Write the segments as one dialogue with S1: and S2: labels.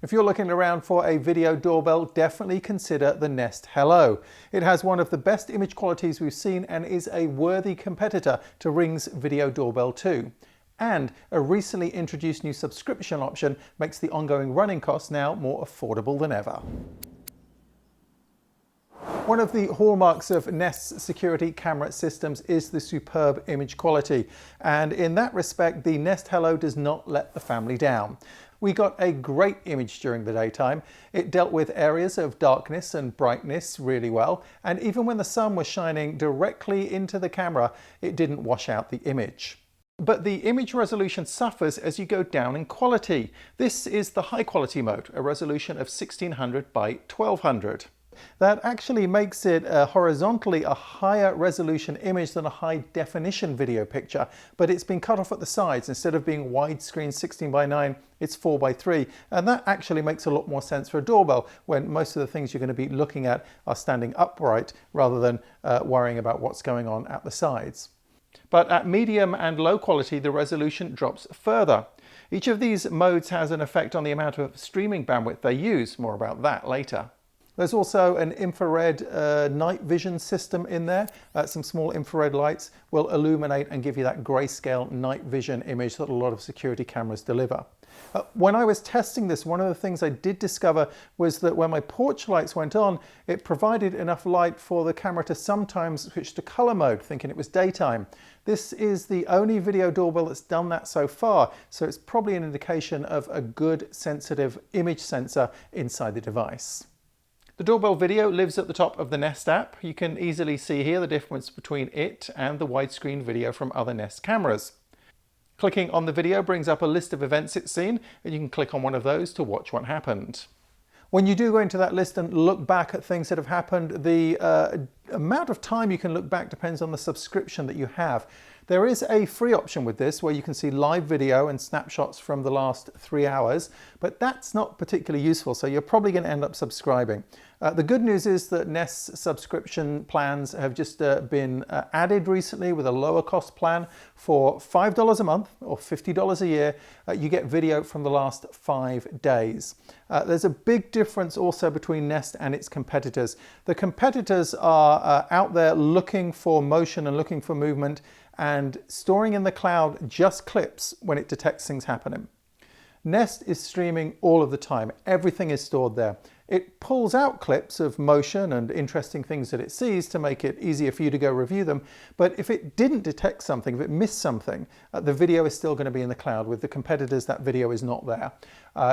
S1: If you're looking around for a video doorbell, definitely consider the Nest Hello. It has one of the best image qualities we've seen and is a worthy competitor to Ring's Video Doorbell 2. And a recently introduced new subscription option makes the ongoing running costs now more affordable than ever. One of the hallmarks of Nest's security camera systems is the superb image quality, and in that respect the Nest Hello does not let the family down. We got a great image during the daytime. It dealt with areas of darkness and brightness really well, and even when the sun was shining directly into the camera, it didn't wash out the image. But the image resolution suffers as you go down in quality. This is the high quality mode, a resolution of 1600 by 1200. That actually makes it horizontally a higher resolution image than a high definition video picture, but it's been cut off at the sides. Instead of being widescreen 16 by 9, it's 4 by 3, and that actually makes a lot more sense for a doorbell when most of the things you're going to be looking at are standing upright rather than worrying about what's going on at the sides. But at medium and low quality, the resolution drops further. Each of these modes has an effect on the amount of streaming bandwidth they use. More about that later. There's also an infrared night vision system in there. Some small infrared lights will illuminate and give you that grayscale night vision image that a lot of security cameras deliver. When I was testing this, one of the things I did discover was that when my porch lights went on, it provided enough light for the camera to sometimes switch to color mode, thinking it was daytime. This is the only video doorbell that's done that so far, so it's probably an indication of a good sensitive image sensor inside the device. The doorbell video lives at the top of the Nest app. You can easily see here the difference between it and the widescreen video from other Nest cameras. Clicking on the video brings up a list of events it's seen, and you can click on one of those to watch what happened. When you do go into that list and look back at things that have happened, the amount of time you can look back depends on the subscription that you have. There is a free option with this where you can see live video and snapshots from the last 3 hours, but that's not particularly useful, so you're probably going to end up subscribing. The good news is that Nest's subscription plans have just been added recently with a lower cost plan. For $5 a month or $50 a year, you get video from the last 5 days. There's a big difference also between Nest and its competitors. The competitors are out there looking for motion and looking for movement and storing in the cloud just clips when it detects things happening. Nest is streaming all of the time. Everything is stored there. It pulls out clips of motion and interesting things that it sees to make it easier for you to go review them. But if it didn't detect something, if it missed something, the video is still going to be in the cloud. With the competitors, that video is not there.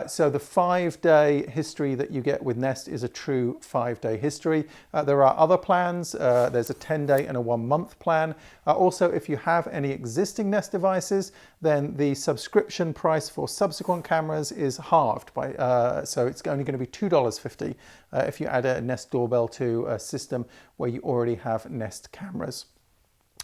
S1: So the 5-day history that you get with Nest is a true 5-day history. There are other plans. There's a 10-day and a 1-month plan. Also, if you have any existing Nest devices, then the subscription price for subsequent cameras is halved. So it's only going to be $2.50 if you add a Nest doorbell to a system where you already have Nest cameras.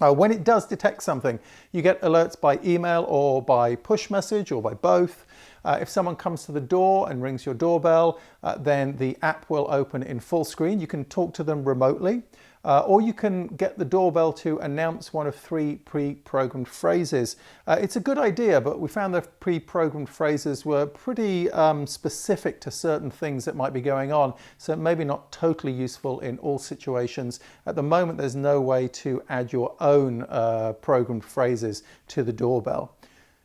S1: When it does detect something, you get alerts by email or by push message or by both. If someone comes to the door and rings your doorbell, then the app will open in full screen. You can talk to them remotely, or you can get the doorbell to announce one of 3 pre-programmed phrases. It's a good idea, but we found the pre-programmed phrases were pretty specific to certain things that might be going on, so maybe not totally useful in all situations. At the moment, there's no way to add your own programmed phrases to the doorbell.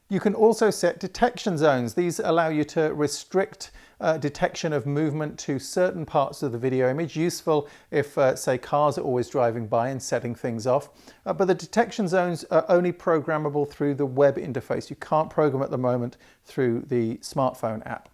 S1: You can also set detection zones. These allow you to restrict detection of movement to certain parts of the video image, useful if, say, cars are always driving by and setting things off. But the detection zones are only programmable through the web interface. You can't program at the moment through the smartphone app.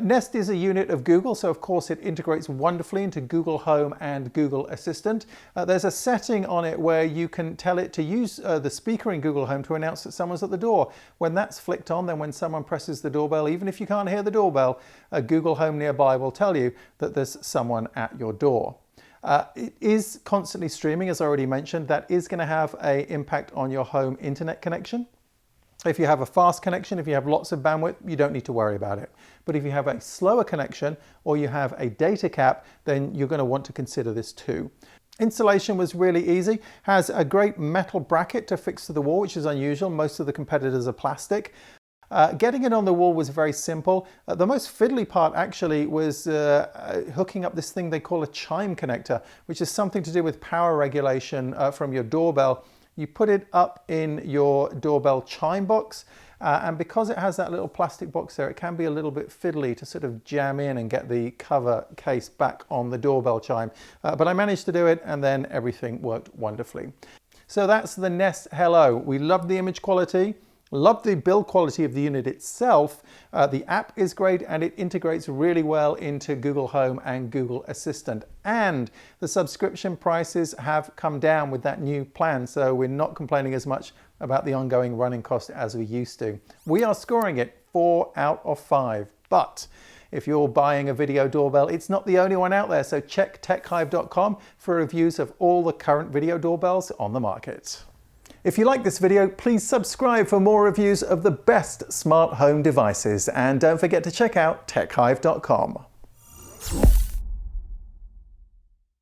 S1: Nest is a unit of Google, so of course it integrates wonderfully into Google Home and Google Assistant. There's a setting on it where you can tell it to use the speaker in Google Home to announce that someone's at the door. When that's flicked on, then when someone presses the doorbell, even if you can't hear the doorbell, Google Home nearby will tell you that there's someone at your door. It is constantly streaming, as I already mentioned. That is going to have an impact on your home internet connection. If you have a fast connection, if you have lots of bandwidth, you don't need to worry about it. But if you have a slower connection or you have a data cap, then you're going to want to consider this too. Installation was really easy. Has a great metal bracket to fix to the wall, which is unusual. Most of the competitors are plastic. Getting it on the wall was very simple. The most fiddly part actually was hooking up this thing they call a Chime Connector, which is something to do with power regulation from your doorbell. You put it up in your doorbell chime box, and because it has that little plastic box there, it can be a little bit fiddly to sort of jam in and get the cover case back on the doorbell chime. But I managed to do it, and then everything worked wonderfully. So that's the Nest Hello. We love the image quality. Love the build quality of the unit itself. The app is great and it integrates really well into Google Home and Google Assistant. And the subscription prices have come down with that new plan, so we're not complaining as much about the ongoing running cost as we used to. We are scoring it 4 out of 5. But if you're buying a video doorbell, it's not the only one out there, so check techhive.com for reviews of all the current video doorbells on the market. If you like this video, please subscribe for more reviews of the best smart home devices, and don't forget to check out techhive.com.